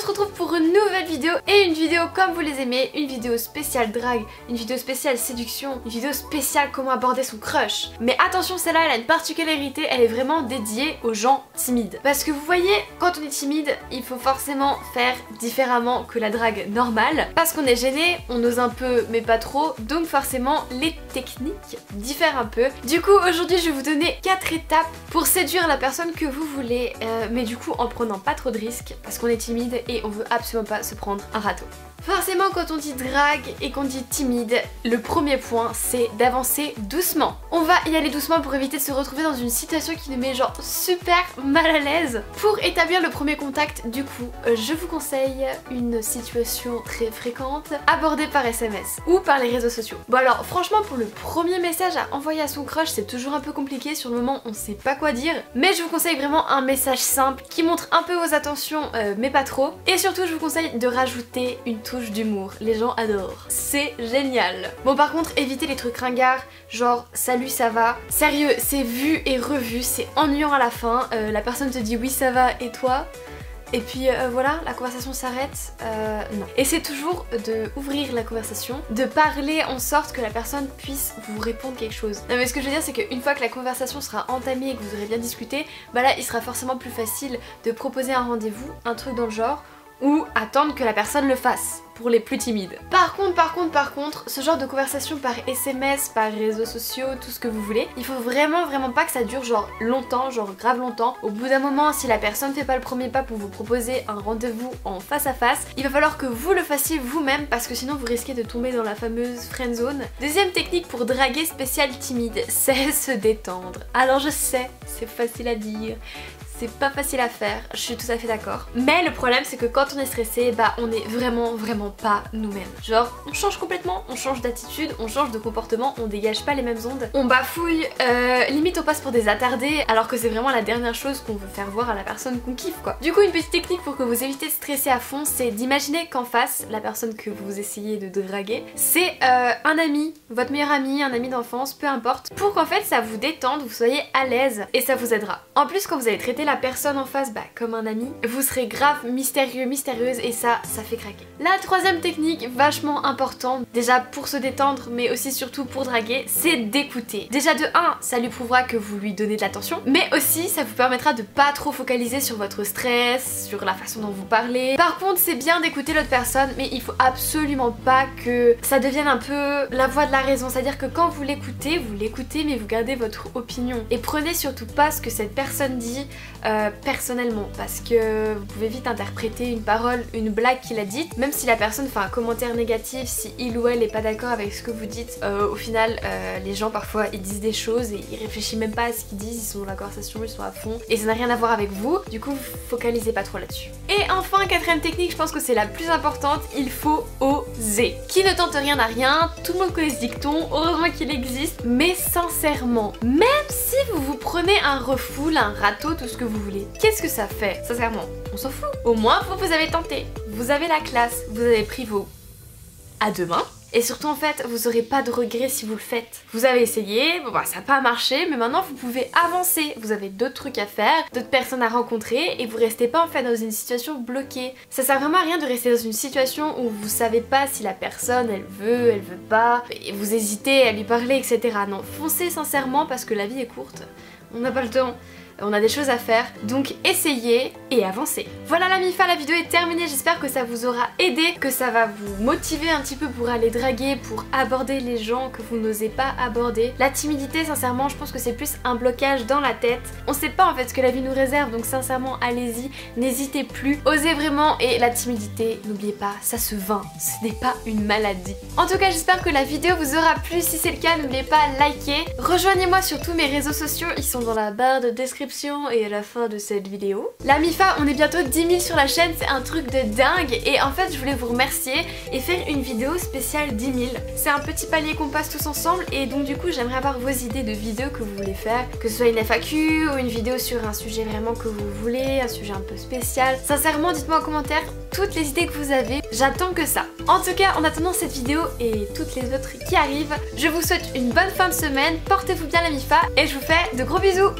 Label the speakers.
Speaker 1: se retrouve pour une nouvelle vidéo et une vidéo comme vous les aimez, une vidéo spéciale drague, une vidéo spéciale séduction, une vidéo spéciale comment aborder son crush. Mais attention, celle-là elle a une particularité, elle est vraiment dédiée aux gens timides. Parce que vous voyez, quand on est timide, il faut forcément faire différemment que la drague normale. Parce qu'on est gêné, on ose un peu mais pas trop, donc forcément les techniques diffèrent un peu. Du coup aujourd'hui je vais vous donner 4 étapes pour séduire la personne que vous voulez, mais du coup en prenant pas trop de risques parce qu'on est timide et on veut absolument pas se prendre un râteau. Forcément quand on dit drague et qu'on dit timide, le premier point c'est d'avancer doucement. On va y aller doucement pour éviter de se retrouver dans une situation qui nous met genre super mal à l'aise. Pour établir le premier contact du coup, je vous conseille une situation très fréquente abordée par SMS ou par les réseaux sociaux. Bon alors franchement pour le premier message à envoyer à son crush c'est toujours un peu compliqué, sur le moment on sait pas quoi dire, mais je vous conseille vraiment un message simple qui montre un peu vos attentions mais pas trop, et surtout je vous conseille de rajouter une touche d'humour, les gens adorent, c'est génial. Bon par contre évitez les trucs ringards, genre salut ça va, sérieux c'est vu et revu, c'est ennuyant à la fin, la personne te dit oui ça va et toi? Et puis voilà, la conversation s'arrête, non. Essayez toujours de ouvrir la conversation, de parler en sorte que la personne puisse vous répondre quelque chose. Non mais ce que je veux dire c'est qu'une fois que la conversation sera entamée et que vous aurez bien discuté, bah là il sera forcément plus facile de proposer un rendez-vous, un truc dans le genre, ou attendre que la personne le fasse, pour les plus timides. Par contre, ce genre de conversation par SMS, par réseaux sociaux, tout ce que vous voulez, il faut vraiment pas que ça dure genre longtemps, genre grave longtemps. Au bout d'un moment, si la personne fait pas le premier pas pour vous proposer un rendez-vous en face à face, il va falloir que vous le fassiez vous-même parce que sinon vous risquez de tomber dans la fameuse friendzone. Deuxième technique pour draguer spécial timide, c'est se détendre. Alors je sais, c'est facile à dire, c'est pas facile à faire, je suis tout à fait d'accord. Mais le problème c'est que quand on est stressé, bah on est vraiment pas nous-mêmes. Genre on change complètement, on change d'attitude, on change de comportement, on dégage pas les mêmes ondes, on bafouille, limite on passe pour des attardés alors que c'est vraiment la dernière chose qu'on veut faire voir à la personne qu'on kiffe quoi. Du coup une petite technique pour que vous évitez de stresser à fond, c'est d'imaginer qu'en face, la personne que vous essayez de draguer, c'est un ami, votre meilleur ami, un ami d'enfance, peu importe, pour qu'en fait ça vous détende, vous soyez à l'aise et ça vous aidera. En plus quand vous allez traiter la personne en face comme un ami, vous serez grave mystérieux, mystérieuse et ça fait craquer. La troisième technique vachement importante, déjà pour se détendre mais aussi surtout pour draguer, c'est d'écouter. Déjà de 1, ça lui prouvera que vous lui donnez de l'attention, mais aussi ça vous permettra de pas trop focaliser sur votre stress, sur la façon dont vous parlez. Par contre c'est bien d'écouter l'autre personne mais il faut absolument pas que ça devienne un peu la voix de la raison, c'est-à-dire que quand vous l'écoutez mais vous gardez votre opinion et prenez surtout pas ce que cette personne dit personnellement parce que vous pouvez vite interpréter une parole, une blague qu'il a dite, même si la personne fait un commentaire négatif, si il ou elle est pas d'accord avec ce que vous dites, au final les gens parfois ils disent des choses et ils réfléchissent même pas à ce qu'ils disent, ils sont dans la conversation, ils sont à fond et ça n'a rien à voir avec vous, du coup focalisez pas trop là-dessus. Et enfin quatrième technique, je pense que c'est la plus importante, il faut oser. Qui ne tente rien n'a rien, tout le monde connaît ce dicton, heureusement qu'il existe, mais sincèrement, même si vous vous prenez un refoule, un râteau, tout ce que vous voulez, qu'est-ce que ça fait? Sincèrement, on s'en fout. Au moins vous avez tenté, vous avez la classe, vous avez pris vos à deux mains. Et surtout en fait, vous aurez pas de regrets si vous le faites. Vous avez essayé, bon bah ça n'a pas marché, mais maintenant vous pouvez avancer. Vous avez d'autres trucs à faire, d'autres personnes à rencontrer et vous restez pas en fait dans une situation bloquée. Ça sert vraiment à rien de rester dans une situation où vous savez pas si la personne elle veut pas, et vous hésitez à lui parler etc. Non, foncez sincèrement parce que la vie est courte, on n'a pas le temps. On a des choses à faire, donc essayez et avancez. Voilà la MIFA, la vidéo est terminée, j'espère que ça vous aura aidé, que ça va vous motiver un petit peu pour aller draguer, pour aborder les gens que vous n'osez pas aborder. La timidité, sincèrement, je pense que c'est plus un blocage dans la tête. On sait pas en fait ce que la vie nous réserve, donc sincèrement, allez-y, n'hésitez plus, osez vraiment, et la timidité, n'oubliez pas, ça se vainc, ce n'est pas une maladie. En tout cas, j'espère que la vidéo vous aura plu, si c'est le cas, n'oubliez pas de liker. Rejoignez-moi sur tous mes réseaux sociaux, ils sont dans la barre de description et à la fin de cette vidéo. La MIFA, on est bientôt 10 000 sur la chaîne, c'est un truc de dingue et en fait je voulais vous remercier et faire une vidéo spéciale 10 000. C'est un petit palier qu'on passe tous ensemble et donc du coup j'aimerais avoir vos idées de vidéos que vous voulez faire, que ce soit une FAQ ou une vidéo sur un sujet vraiment que vous voulez, un sujet un peu spécial. Sincèrement, dites-moi en commentaire toutes les idées que vous avez, j'attends que ça. En tout cas, en attendant cette vidéo et toutes les autres qui arrivent, je vous souhaite une bonne fin de semaine, portez-vous bien la MIFA et je vous fais de gros bisous.